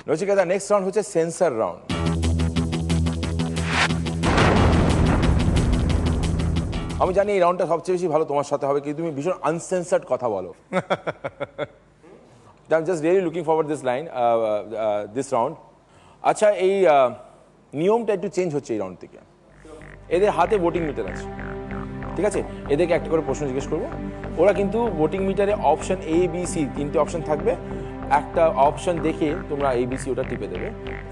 Nachiketa next round হচ্ছে sensor round. আমি জানি এই রাউন্ডটা সবচেয়ে বেশি ভালো তোমার সাথে হবে, কিন্তু তুমি ভীষণ আনসেন্সার্ড কথা বলো। I am just really looking forward this round. আচ্ছা, এই নিয়মটা একটু চেঞ্জ হচ্ছে এই রাউন্ড থেকে। এদের হাতে ভোটিং মিটার আছে, ঠিক আছে? এদেরকে একটা করে প্রশ্ন জিজ্ঞেস করবো। ওরা কিন্তু ভোটিং মিটারে অপশন এ বি সি তিনটে অপশন থাকবে, একটা অপশন দেখে তোমরা এ বি সি ওটা টিপে দেবে।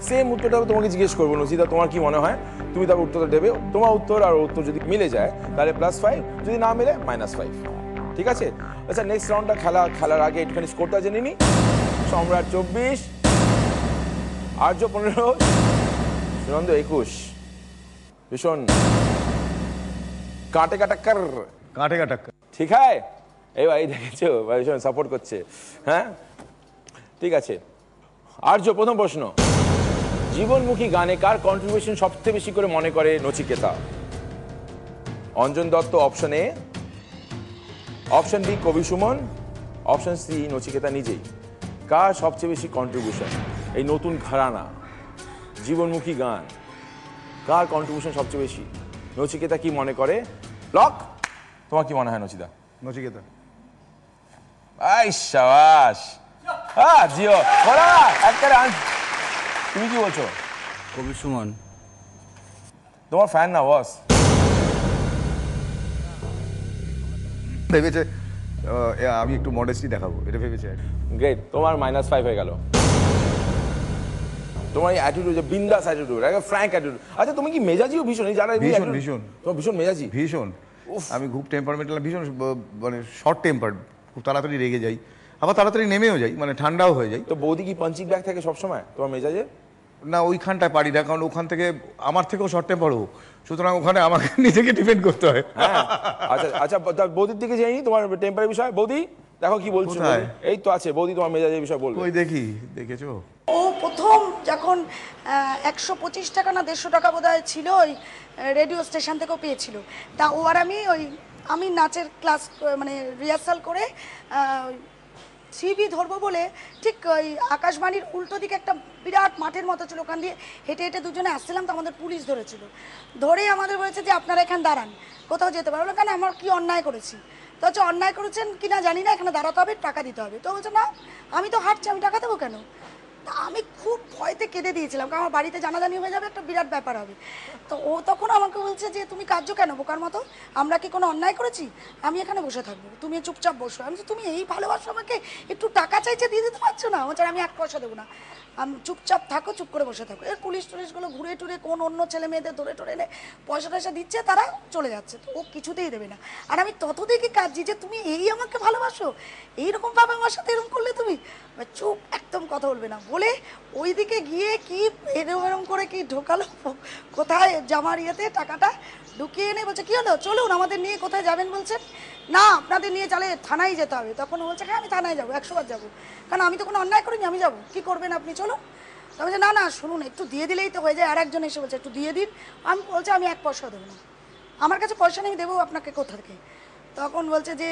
সেম উত্তরটা তোমাকে জিজ্ঞেস করবো, নচিতা তোমার কি মনে হয়, তুমি তার উত্তরটা দেবে। তোমার উত্তর আর উত্তর যদি মিলে যায় তাহলে +5, যদি না মিলে -5, ঠিক আছে? আচ্ছা, নেক্সট রাউন্ডটা খেলার আগে একটুখানি স্কোরটা জেনে নিই। সম্রাট 24, আর্য 15, সুনন্দ 21। ভীষণ কাটে কাটাক্কার, ঠিক আছে? এই ভাই দেখেছো, ভীষণ সাপোর্ট করছে। হ্যাঁ, ঠিক আছে। আর্য, প্রথম প্রশ্ন, জীবনমুখী গানে কার কন্ট্রিবিউশন সবচেয়ে বেশি করে মনে করে Nachiketa? Anjan Dutta option A, option B Kabir Suman, option C Nachiketa নিজেই। কার সবচেয়ে বেশি কন্ট্রিবিউশন এই নতুন ঘরানা জীবনমুখী গান, কার কন্ট্রিবিউশন সবচেয়ে বেশি? নচিকেতা কি মনে করে? লক। তোমার কি মনে হয় নচিতা? নচিকেতা। আই শাবাশ, জিও বলা একটা। তুমি কি বলছো? কবি সুমন। তোমার ফ্যান না বস? ভেবেছে আমি একটু মডেস্টি দেখাবো, এটা ভেবেছে। গ্রেট, তোমার -5 হয়ে গেল। তোমার এই অ্যাটিটিউড, যে বিন্দাস অ্যাটিটিউড, একটা ফ্র্যাঙ্ক অ্যাটিটিউড। আচ্ছা, তুমি কি মেজাজিও ভীষণ? এই যারা ভীষণ তোমার ভীষণ মেজাজি? ভীষণ। আমি খুব টেম্পারমেন্টাল, ভীষণ মানে শর্ট টেম্পার, খুব তাড়াতাড়ি রেগে যাই, আবার তাড়াতাড়ি নেমেও যাই, মানে ঠান্ডাও হয়ে যাই। তো বৌদি কি পাঞ্চিং ব্যাগ থাকে সবসময় তোমার মেজাজে? না, ওইখানটায় পারি না, কারণ ওখান থেকে আমার থেকেও শর্ট টেম্পার হোক, সুতরাং ওখানে আমাকে নিজেকে ডিপেন্ড করতে হয়। হ্যাঁ, আচ্ছা আচ্ছা, বৌদির দিকে যাইনি তোমার টেম্পারের বিষয়। বৌদি দেখো কি বলছো। এই তো আছে বৌদি, তোমার মেজাজের বিষয় বলবো। ওই দেখি, দেখেছো? ও প্রথম যখন 125 টাকা না 150 টাকা বোধহয় ছিল, ওই রেডিও স্টেশন থেকেও পেয়েছিল। তা ও আর আমি নাচের ক্লাস মানে রিহার্সাল করে সিবি ধরবো বলে ঠিক ওই আকাশবাণীর উল্টো দিকে একটা বিরাট মাঠের মতো ছিল, ওখান দিয়ে হেঁটে হেঁটে দুজনে আসছিলাম। তো আমাদের পুলিশ ধরেছিল, ধরে আমাদের বলেছে যে আপনারা এখানে দাঁড়ান, কোথাও যেতে পারবো না। কেন, আমার কি অন্যায় করেছি? তো হচ্ছে অন্যায় করেছেন কিনা জানি না, এখানে দাঁড়াতে হবে, টাকা দিতে হবে। তো বলছে না, আমি তো হাঁটছি, আমি টাকা দেবো কেন? আমি খুব ভয়তে কেঁদে দিয়েছিলাম, কারণ আমার বাড়িতে জানাজানি হয়ে যাবে, একটা বিরাট ব্যাপার হবে। তো ও তখন আমাকে বলছে যে তুমি কাঁদছো কেন বোকার মতো, আমরা কি কোনো অন্যায় করেছি? আমি এখানে বসে থাকবো, তুমি চুপচাপ বসো। আমি বলছি তুমি এই ভালোবাসো আমাকে, একটু টাকা চাইছে দিয়ে দিতে পারছো না? বলছে আমি 1 পয়সা দেবো না, আমি চুপচাপ থাকো, চুপ করে বসে থাকো। এর পুলিশ টুলিশগুলো ঘুরে টুরে কোন অন্য ছেলে মেয়েদের ধরে টরে এনে পয়সা টয়সা দিচ্ছে, তারা চলে যাচ্ছে। তো ও কিছুতেই দেবে না। আর আমি তত দেখে কাঁদছি যে তুমি এই আমাকে ভালোবাসো, এইরকম ভাবে আমার সাথে এরকম করলে তুমি? চুপ, একদম কথা বলবে না বলে ওইদিকে গিয়ে কি এরম করে কি ঢোকালো, কোথায় জামার ইয়েতে টাকাটা ঢুকিয়ে এনে বলছে কি হলো, চলুন আমাদের নিয়ে কোথায় যাবেন? বলছেন না, আপনাদের নিয়ে চালে থানায় যেতে হবে। তখন বলছে হ্যাঁ আমি থানায় যাবো, 100 বার যাবো, কারণ আমি তো কোনো অন্যায় করিনি, আমি যাবো, কি করবেন আপনি, চলুন। তো বলছে না না শুনুন, একটু দিয়ে দিলেই তো হয়ে যায়। আর একজন এসে বলছে একটু দিয়ে দিন। আমি বলছে আমি 1 পয়সা দেবো না, আমার কাছে পয়সা নেই, দেবো আপনাকে কোথা থেকে? তখন বলছে যে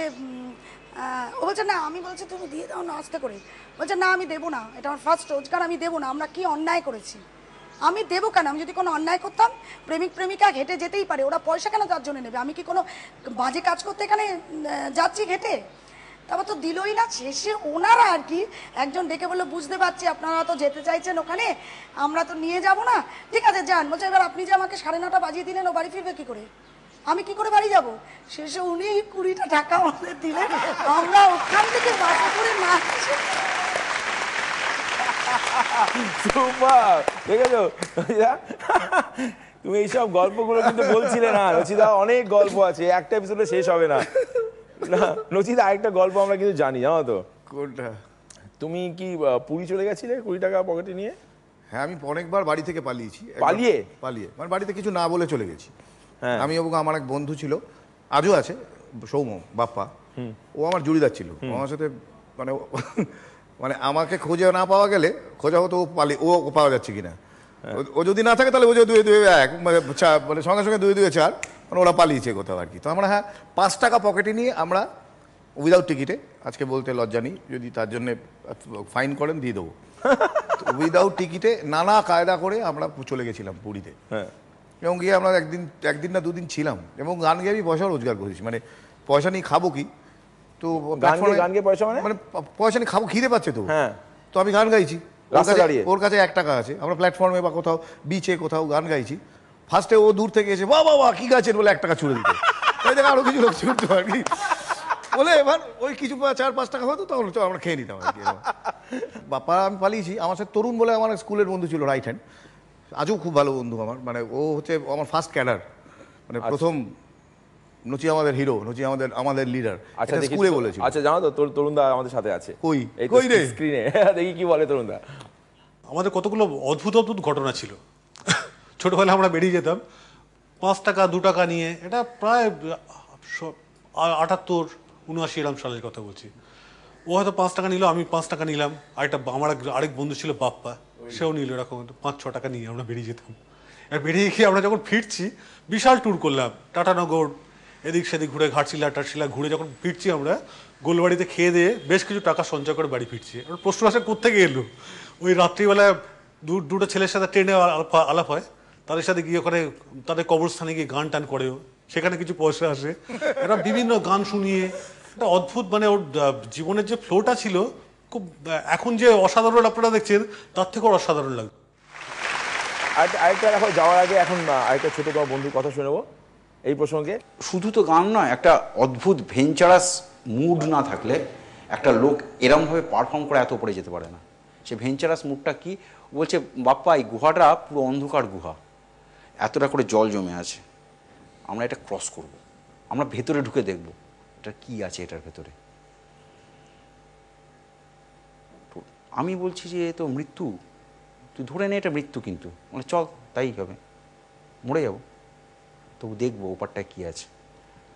ও বলছে না, আমি বলছি তুমি দিয়ে দাও না আস্তে করে। বলছে না আমি দেবো না, এটা আমার ফার্স্ট রোজগার, আমি দেবো না। আমরা কি অন্যায় করেছি? আমি দেবো কেন? আমি যদি কোনো অন্যায় করতাম, প্রেমিক প্রেমিকা হেঁটে যেতেই পারে, ওরা পয়সা কেন তার জন্য নেবে? আমি কি কোনো বাজে কাজ করতে এখানে যাচ্ছি হেঁটে? তারপর তো দিলই না। শেষে ওনারা আর কি একজন ডেকে বললো বুঝতে পারছি আপনারা তো যেতে চাইছেন ওখানে, আমরা তো নিয়ে যাব না, ঠিক আছে যান। বলছে এবার আপনি যে আমাকে 9:30 বাজিয়ে দিলেন, ও বাড়ি ফিরবে কি করে? আমি কি করে বাড়ি যাব? শেষে উনি 20টা টাকা আমাদের দিলেন, আমরা ওখান থেকে বাসে করে না দেখেছো তুমি এইসব গল্পগুলো কিন্তু বলছিলে না রচিতা, অনেক গল্প আছে, একটা এপিসোডে শেষ হবে না। না নচিতা, আরেকটা গল্প আমরা কিন্তু জানি, জানো তো? কোনটা? তুমি কি পুরী চলে গেছিলে 20 টাকা পকেটে নিয়ে? হ্যাঁ, আমি অনেকবার বাড়ি থেকে পালিয়েছি। পালিয়ে মানে বাড়িতে কিছু না বলে চলে গেছি। আমি এবং আমার এক বন্ধু ছিল, আজও আছে, সৌম্য বাপ্পা, ও আমার জুড়িদার ছিল। আমার সাথে মানে মানে আমাকে খুঁজে না পাওয়া গেলে খোঁজা হতো ও পাওয়া যাচ্ছে কিনা। ও যদি না থাকে তাহলে ও যে 2 2 1 মানে সঙ্গে সঙ্গে 2 2 4, মানে ওরা পালিয়েছে কোথাও আর কি। তো আমরা 5 টাকা পকেটে নিয়ে আমরা উইদাউট টিকিটে, আজকে বলতে লজ্জা নেই, যদি তার জন্য ফাইন করেন দিয়ে দেবো। উইদাউট টিকিটে নানা কায়দা করে আমরা চলে গেছিলাম পুরীতে, এবং গিয়ে আমরা একদিন না দুদিন ছিলাম, এবং গান গিয়ে আমি পয়সা রোজগার করেছি। মানে পয়সা নিয়ে খাবো কি, তো গান গেয়ে পয়সা মানে পয়সা নিয়ে খাবো, খিদে পাচ্ছে তো, তো আমি গান গাইছি। ওর কাছে 1 টাকা আছে, আমরা প্ল্যাটফর্মে বা কোথাও বিচে কোথাও গান গাইছি, ফার্স্টে ও দূর থেকে এসে বাবা বাবা কি গাছেন বলে 1 টাকা ছুড়ে দিতে, আরো কিছু লোক ছুটতো আর কি, বলে এবার ওই কিছু 4-5 টাকা হতো, তখন আমরা খেয়ে নিতাম আর কি। বাপ্পা আমি পালিয়েছি। আমার সাথে তরুণ বলে আমার স্কুলের বন্ধু ছিল, রাইট হ্যান্ড, আজও খুব ভালো বন্ধু আমার। মানে ও হচ্ছে আমার ফার্স্ট ক্যাডার, মানে প্রথম নচি আমাদের হিরো, নচি আমাদের লিডার। আচ্ছা স্কুলে বলেছিল। আচ্ছা জানো তো তরুণ দা আমাদের সাথে আছে, কই রে স্ক্রিনে, দেখি কি বলে তরুণ দা। আমাদের কতগুলো অদ্ভুত অদ্ভুত ঘটনা ছিল। ছোটবেলায় আমরা বেরিয়ে যেতাম 5 টাকা 2 টাকা নিয়ে, এটা প্রায় 78-79 এরম সালের কথা বলছি। ও হয়তো 5 টাকা নিল, আমি 5 টাকা নিলাম, আমার আরেক বন্ধু ছিল বাপ্পা, সেও নিল, এরকম 5-6 টাকা নিয়ে আমরা বেরিয়ে যেতাম। আর বেরিয়ে গিয়ে আমরা যখন ফিরছি, বিশাল ট্যুর করলাম, টাটানগর এদিক সেদিক ঘুরে, ঘাটশিলা ঘুরে যখন ফিরছি আমরা, গোলবাড়িতে খেয়ে দিয়ে বেশ কিছু টাকা সঞ্চয় করে বাড়ি ফিরছি। এবার প্রশ্ন আসে কোত্থেকে এলো। ওই রাত্রিবেলায় দুটো ছেলের সাথে ট্রেনে আলাপ হয়, তাদের সাথে গিয়ে ওখানে তাদের কবরস্থানে গিয়ে গান টান করেও, সেখানে কিছু পয়সা আসে, এরা বিভিন্ন গান শুনিয়ে একটা অদ্ভুত, মানে ওর জীবনের যে ফ্লোটা ছিল খুব, এখন যে অসাধারণ আপনারা দেখছেন তার থেকেও অসাধারণ লাগে। আরেকটা দেখো, যাওয়ার আগে এখন আরেকটা ছোট তোমার বন্ধুর কথা শুনবো এই প্রসঙ্গে। শুধু তো গান নয়, একটা অদ্ভুত ভেঞ্চারাস মুড না থাকলে একটা লোক এরমভাবে পারফর্ম করে এত উপরে যেতে পারে না। সে ভেঞ্চারাস মুডটা কি বলছে, বাপ্পা এই গুহাটা পুরো অন্ধকার গুহা, এতটা করে জল জমে আছে, আমরা এটা ক্রস করব, আমরা ভেতরে ঢুকে দেখব এটা কি আছে এটার ভেতরে। আমি বলছি যে এ তো মৃত্যু, তুই ধরে নে এটা মৃত্যু, কিন্তু মানে চল তাই হবে, মরে যাবো, তবু দেখবো ওপারটায় কী আছে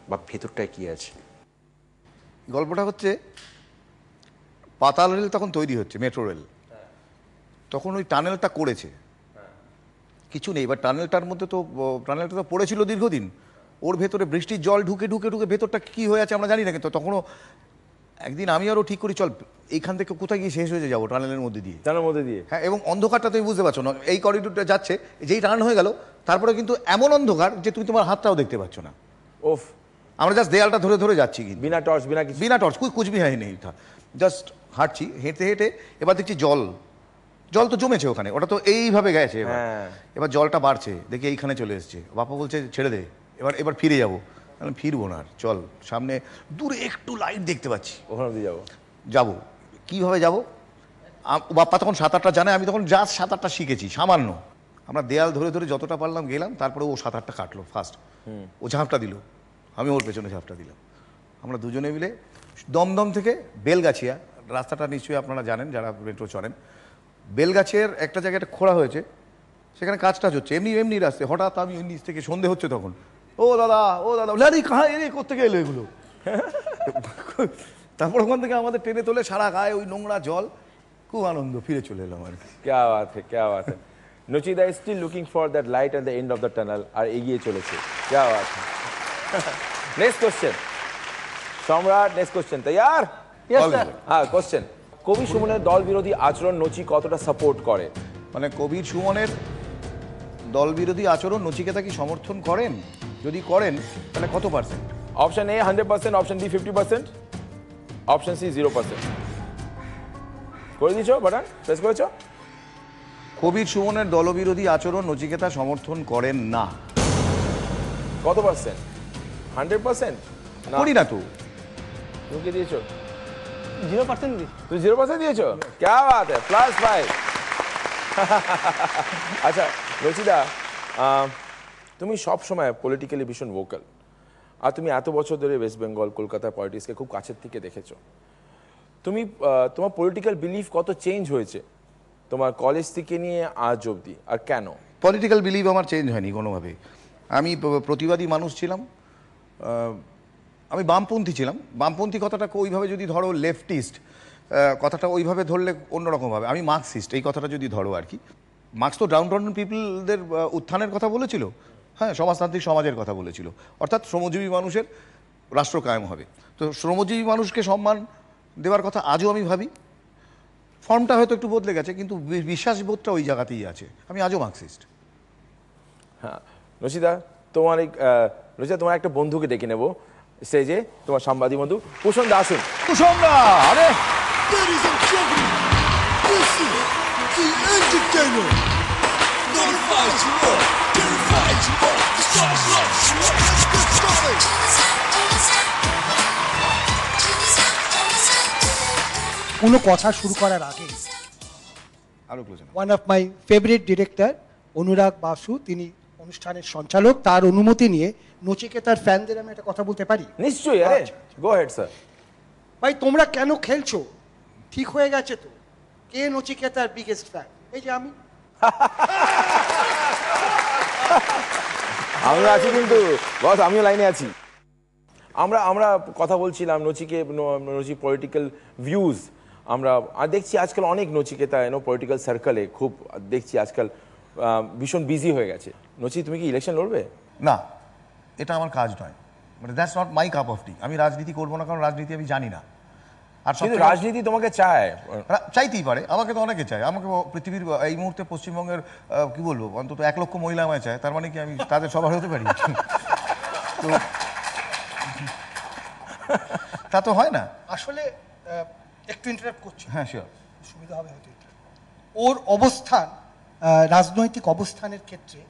বা ভেতরটায় কী আছে। গল্পটা হচ্ছে, পাতাল রেল তখন তৈরি হচ্ছে, মেট্রো রেল, তখন ওই টানেলটা করেছে, কিছু নেই, এবার টানেলটা তো পড়েছিল দীর্ঘদিন, ওর ভেতরে বৃষ্টির জল ঢুকে ঢুকে ঢুকে ভেতরটা কি হয়ে আছে আমরা জানি না। কিন্তু তখনও একদিন আমি আরও ঠিক করি, চল এইখান থেকে কোথায় গিয়ে শেষ হয়ে যাবো, টানেলের মধ্যে দিয়ে। হ্যাঁ, এবং অন্ধকারটা তুমি বুঝতে পারছো না, এই করিডোরটা যাচ্ছে, যেই টানেল হয়ে গেল তারপরে কিন্তু এমন অন্ধকার যে তুমি তোমার হাতটাও দেখতে পাচ্ছ না। ওফ, আমরা জাস্ট দেয়ালটা ধরে ধরে যাচ্ছি, কিন্তু বিনা টর্চ বিনা টর্চ, কুচবি হয়নি, জাস্ট হাঁটছি, হেঁটে হেঁটে এবার দেখছি জল তো জমেছে ওখানে, ওটা তো এইভাবে গেছে, এবার জলটা বাড়ছে, দেখি এইখানে চলে এসছে। বাপা বলছে ছেড়ে দে, এবার ফিরে যাবো। ফিরবো না, চল সামনে দূরে একটু লাইট দেখতে পাচ্ছি, ওখানে যাবো। কিভাবে যাব? বাপ্পা তখন সাঁতারটা জানে, আমি তখন জাস্ট সাঁতারটা শিখেছি সামান্য। আমরা দেয়াল ধরে ধরে যতটা পারলাম গেলাম, তারপরে ও সাঁতারটা কাটলো ফার্স্ট, ও ঝাঁপটা দিল, আমি ওর পেছনে ঝাঁপটা দিলাম। আমরা দুজনে মিলে দমদম থেকে বেলগাছিয়া, রাস্তাটা নিশ্চয়ই আপনারা জানেন যারা মেট্রো চড়েন, বেলগাছিয়ার একটা জায়গায় একটা খোঁড়া হয়েছে, সেখানে কাজ টাজ হচ্ছে, এমনি রাস্তায়। হঠাৎ আমি নিচ থেকে, সন্ধে হচ্ছে তখন, ও দাদা লারি কাহা এনে কোত্থেকে এলো এগুলো। তারপর ওখান থেকে আমাদের ট্রেনে তোলে, সারা গায়ে ওই নোংরা জল, খুব আনন্দ, ফিরে চলে এলাম আর কি। क्या बात है। নচিদা is still looking for that light at the end of the tunnel, আর এগিয়ে চলেছে। क्या बात है। नेक्स्ट क्वेश्चन সম্রাট, নেক্সট কোশ্চেন তৈয়ার? হ্যাঁ, কোশ্চেন, কবি সুমনের দল বিরোধী আচরণ নচি কতটা সাপোর্ট করে? মানে কবি সুমনের দল বিরোধী আচরণ নচিকেতা কি সমর্থন করেন? যদি করেন তাহলে কত %? Option A 100%, option B 50%, option C 0%। করে দিয়েছো বাটন, প্রেস করেছো? কবির সুমনের দলবিরোধী আচরণ নচিকেতা সমর্থন করেন না। কত %? 100%? করি না তো। তুমি কি দিয়েছো? 0% দিই। তুই 0% দিয়েছো? क्या बात है, +5। আচ্ছা নচিদা, তুমি সব সময় পলিটিক্যালি ভীষণ ভোকাল, আর তুমি এত বছর ধরে ওয়েস্ট বেঙ্গল, কলকাতার পলিটিক্সকে খুব কাছের থেকে দেখেছো। তুমি তোমার পলিটিক্যাল বিলিফ কত চেঞ্জ হয়েছে তোমার কলেজ থেকে নিয়ে আজ অবধি, আর কেন? পলিটিক্যাল বিলিভ আমার চেঞ্জ হয়নি কোনোভাবে। আমি প্রতিবাদী মানুষ ছিলাম, আমি বামপন্থী ছিলাম। বামপন্থী কথাটাকে ওইভাবে যদি ধরো, লেফটিস্ট কথাটা ওইভাবে ধরলে অন্যরকম হবে। আমি মার্কসিস্ট, এই কথাটা যদি ধরো আর কি। মার্কস তো ডাউন টাউন পিপলদের উত্থানের কথা বলেছিল, হ্যাঁ, সমাজতান্ত্রিক সমাজের কথা বলেছিল, অর্থাৎ শ্রমজীবী মানুষের রাষ্ট্র কায়েম হবে। তো শ্রমজীবী মানুষকে সম্মান দেওয়ার কথা আজও আমি ভাবি। ফর্মটা হয়তো একটু বদলে গেছে, কিন্তু বিশ্বাসবোধটা ওই জায়গাতেই আছে। আমি আজও মার্কসিস্ট। হ্যাঁ, রশিদা তোমার একটা বন্ধুকে ডেকে নেব স্টেজে, তোমার সাংবাদিক বন্ধু কুশন দা। আসুন কুশন দা। আরে Ladies and gentlemen, this is the entertainer. Notifies you all, terrifies you all, decides loves you all. Let's get started. কোনো কথা শুরু করার আগে আরো close. One of my favourite director Anurag Basu, তিনি অনুষ্ঠানের সঞ্চালক, তার অনুমতি নিয়ে নচিকেতার ফ্যানদের আমি একটা কথা বলতে পারি? নিশ্চয়ই। আরে গো হেড স্যার। ভাই তোমরা কেন খেলছো? ঠিক হয়ে গেছে তো, কে নচিকেতার বিগেস্ট ফ্যান? এই যে আমি। আমরা আছি কিন্তু বস, আমিও লাইনে আছি। আমরা কথা বলছিলাম নচি পলিটিক্যাল ভিউজ। আমরা দেখছি আজকাল অনেক নচিকেতা পলিটিক্যাল সার্কেলে খুব দেখছি আজকাল ভীষণ বিজি হয়ে গেছে। নচি, তুমি কি ইলেকশন লড়বে? না, এটা আমার কাজ নয়, মানে that's not my cup of tea. আমি রাজনীতি করবো না, কারণ রাজনীতি আমি জানি না। আর কিন্তু রাজনীতি তোমাকে চায়, চাইতেই পারে, আমাকে তো অনেকে চায়। আমাকে পৃথিবীর এই মুহূর্তে পশ্চিমবঙ্গের কি বলবো, অন্তত 1 লক্ষ মহিলা আমায় চায়। তার মানে কি আমি তাদের সবার হতে পারি? তো তা তো হয় না আসলে একটু ইন্টারাপ্ট করছি। হ্যাঁ, শিওর। সুবিধা হবে হয়তো। ওর অবস্থান, রাজনৈতিক অবস্থানের ক্ষেত্রে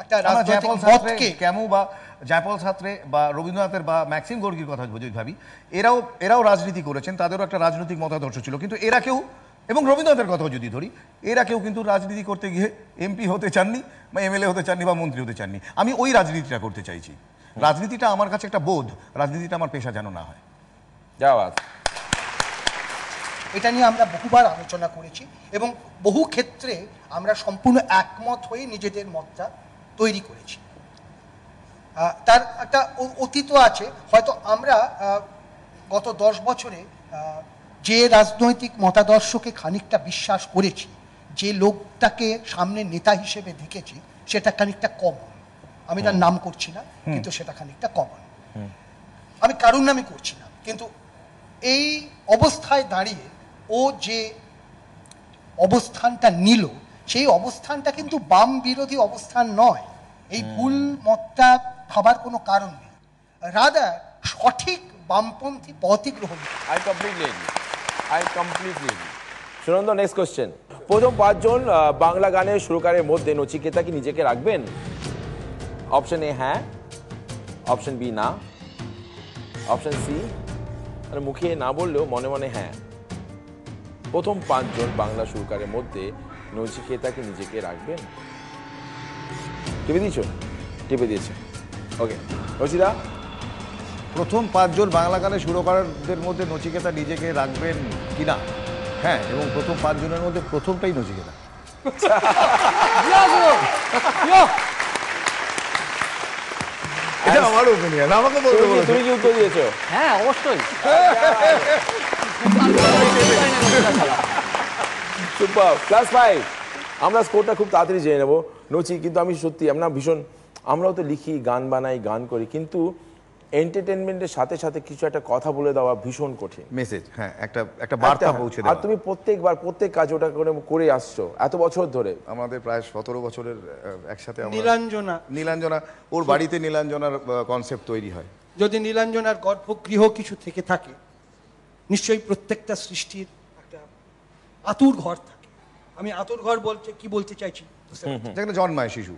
একটা রাজনৈতিক মতকে কেমন বা জয়পল ছাত্রে বা রবীন্দ্রনাথের বা ম্যাক্সিম গর্গির কথা যদি ভাবি, এরাও রাজনীতি করেছেন, তাদেরও একটা রাজনৈতিক মতাদর্শ ছিল। কিন্তু এরা কেউ, এবং রবীন্দ্রনাথের কথাও যদি ধরি, এরা কেউ কিন্তু রাজনীতি করতে গিয়ে এমপি হতে চাননি বা এমএলএ হতে চাননি বা মন্ত্রী হতে চাননি। আমি ওই রাজনীতিটা করতে চাইছি। রাজনীতিটা আমার কাছে একটা বোধ, রাজনীতিটা আমার পেশা যেন না হয়। যাওয়াজ। এটা নিয়ে আমরা বহুবার আলোচনা করেছি এবং বহু ক্ষেত্রে আমরা সম্পূর্ণ একমত হয়ে নিজেদের মতটা তৈরি করেছি। তার একটা অতীত আছে। হয়তো আমরা গত 10 বছরে যে রাজনৈতিক মতাদর্শকে খানিকটা বিশ্বাস করেছি, যে লোকটাকে সামনে নেতা হিসেবে দেখেছি, সেটা খানিকটা কমন। আমি তার নাম করছি না, কিন্তু সেটা খানিকটা কমন। আমি কারুর নামই করছি না, কিন্তু এই অবস্থায় দাঁড়িয়ে ও যে অবস্থানটা নিল, সেই অবস্থানটা কিন্তু বাম বিরোধী অবস্থান নয়। এই ভুল মতটা ভাবার কোনো কারণ নেই, রাদার সঠিক বামপন্থী পথই গ্রহণ। I completely শুনুন তো, নেক্সট কোশ্চেন। প্রথম 5 জন বাংলা গানের সুরকারের মধ্যে নচিকেতা কি নিজেকে রাখবেন? অপশন এ হ্যাঁ, অপশন বি না, অপশন সি মুখে না বললেও মনে মনে হ্যাঁ। প্রথম 5 জন বাংলা সুরকারের মধ্যে নচিকেতা কি নিজেকে রাখবেন? টিপে দিয়েছো? টিপে দিয়েছে। ওকে, রশিদা। প্রথম 5 জন বাংলা গানের সুরকারদের মধ্যে নচিকেতা নিজেকে রাখবেন কিনা? হ্যাঁ, এবং প্রথম 5 জনের মধ্যে প্রথমটাই নচিকেতা। এটা আমার ওপিনিয়ন, আমাকে বলতে বলো। তুমি কি উত্তর দিয়েছো? হ্যাঁ অবশ্যই। সুপার, +5। আমরা স্কোরটা খুব তাড়াতাড়ি জেনে নেবো। নচি, কিন্তু আমি সত্যি আমরাও তো লিখি, গান বানাই, গান করি, কিন্তু এন্টারটেনমেন্টের সাথে সাথে কিছু একটা কথা বলে দেওয়া ভীষণ কঠিন। মেসেজ, হ্যাঁ, একটা বার্তা পৌঁছে দেওয়া। আর তুমি প্রত্যেক কাজ ওটা করে আসছো এত বছর ধরে। আমাদের প্রায় 17 বছরের একসাথে। নীলাঞ্জনা, ওর বাড়িতে নীলাঞ্জনার কনসেপ্ট তৈরি হয়। যদি নীলাঞ্জনার গর্ভগৃহ কিছু থেকে থাকে, নিশ্চয়ই প্রত্যেকটা সৃষ্টির একটা আতুর ঘর থাকে। আমি আতুর ঘর বলতে কি বলতে চাইছি, যেখানে জন্মায় শিশু।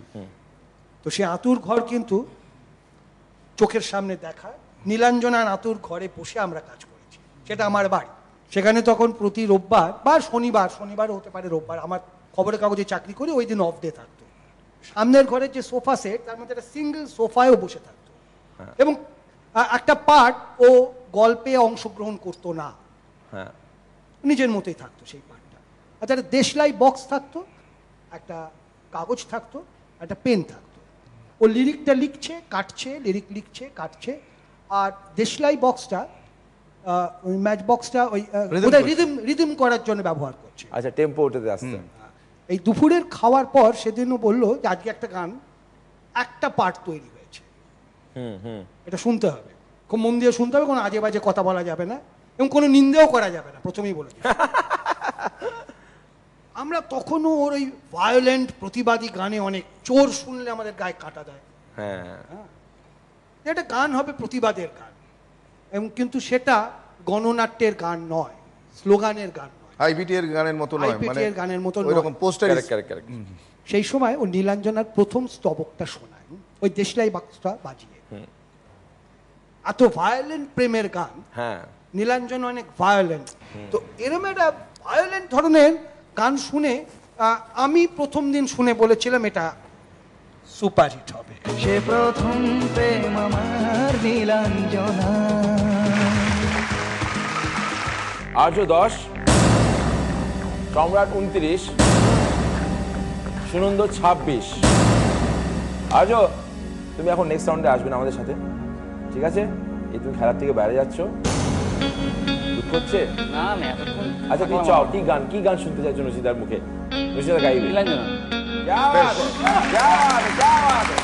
তো সেই আতুর ঘর কিন্তু চোখের সামনে দেখা। নীলাঞ্জনার আতুর ঘরে বসে আমরা কাজ করেছি, সেটা আমার বাড়ি। সেখানে তখন প্রতি রোববার বা শনিবারও হতে পারে, রোববার আমার খবরের কাগজে চাকরি করে, ওই দিন অফ ডে থাকতো। সামনের ঘরের যে সোফা সেট, তার মধ্যে একটা সিঙ্গেল সোফায়ও বসে থাকতো। এবং একটা পার্ট ও গল্পে অংশগ্রহণ করতো না, নিজের মতোই থাকতো সেই পার্টটা। আচ্ছা, একটা দেশলাই বক্স থাকতো, একটা কাগজ থাকতো, একটা পেন থাকতো। ও লিরিকটা লিখছে, কাটছে, লিরিক লিখছে, কাটছে। আর দেশলাই বক্সটা, ওই ম্যাচ বক্সটা ওই রিদম করার জন্য ব্যবহার করছে। আচ্ছা, টেম্পো ওটাতে আসছে। এই দুপুরের খাওয়ার পর সেদিনও বললো যে আজকে একটা গান, একটা পার্ট তৈরি হয়েছে, এটা শুনতে হবে। খুব মন দিয়ে শুনতে হবে, কোনো আজে বাজে কথা বলা যাবে না এবং কোনো নিন্দেও করা যাবে না, প্রথমেই বলে দিই। আমরা তখনও ওর ওই ভায়োলেন্ট প্রতিবাদী গানে অনেক, চোর শুনলে আমাদের গায়ে কাটা দেয়, হ্যাঁ এটা গান হবে প্রতিবাদের গান, এবং কিন্তু সেটা গণনাট্যের গান নয়, স্লোগানের গান নয়, আইপিটি এর গানের মতো নয়, IPT মানে এর গানের মতো ওই নয়। রকম পোস্টার কারেক্ট। সেই সময় ও নীলাঞ্জনার প্রথম স্তবকটা শোনায় ওই দেশলাই বাক্সটা বাজিয়ে। এত ভায়োলেন্ট প্রেমের গান, হ্যাঁ নীলাঞ্জন অনেক ভায়োলেন্ট, তো এরকম একটা ভায়োলেন্ট ধরনের গান শুনে আমি প্রথম দিন শুনে বলেছিলাম এটা সুপারহিট হবে। সে প্রথম প্রেম আমার নীলাঞ্জনা। আর্য 10, সম্রাট 29, সুনন্দ 26। আর্য, তুমি এখন নেক্সট রাউন্ডে আসবে না আমাদের সাথে, ঠিক আছে? এই তুমি খেলার থেকে বাইরে যাচ্ছ, দুঃখ হচ্ছে? না আমি এতক্ষণ আচ্ছা তুমি চাও কি গান শুনতে চাইছো নচিতার মুখে? নচিতা গাইবে। নীলাঞ্জনা। क्या बात है, क्या बात है, क्या बात है।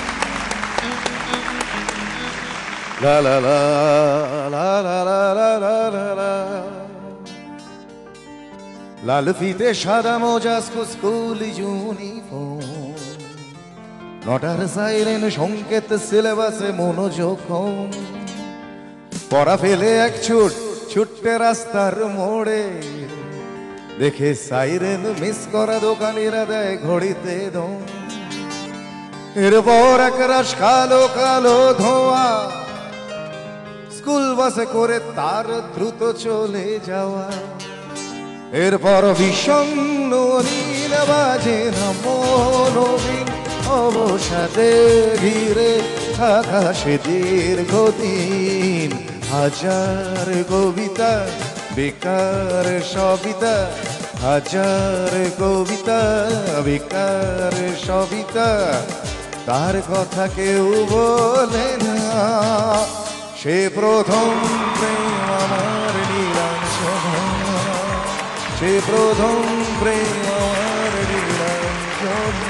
লা লা লা লা লা লা লা লা লা লা। লাল ফিতে সাদা মোজা স্কুল ইউনিফর্ম, নটার সাইরেন সংকেত সিলেবাসে মনোযোগ কম। পড়া ফেলে এক ছুটতে রাস্তার মোড়ে, দেখে সাইরেন মিস করা দোকানিরা দেয় ঘড়িতে দম। এরপর এক রাশ কালো কালো ধোঁয়া, স্কুল বাসে করে তার দ্রুত চলে যাওয়া। এরপর বিষণ্ণ নীল বাজে না মনোহীন অবসাদে ঘিরে থাকা সে দীর্ঘদিন। হাজার কবিতা বেকার সবিতা, হাজার কবিতা বেকার সবিতা, তার কথা কেউ বলে না। সে প্রথম প্রেম আমার নীলাঞ্জনা, সে প্রথম প্রেম আমার নীলাঞ্জনা।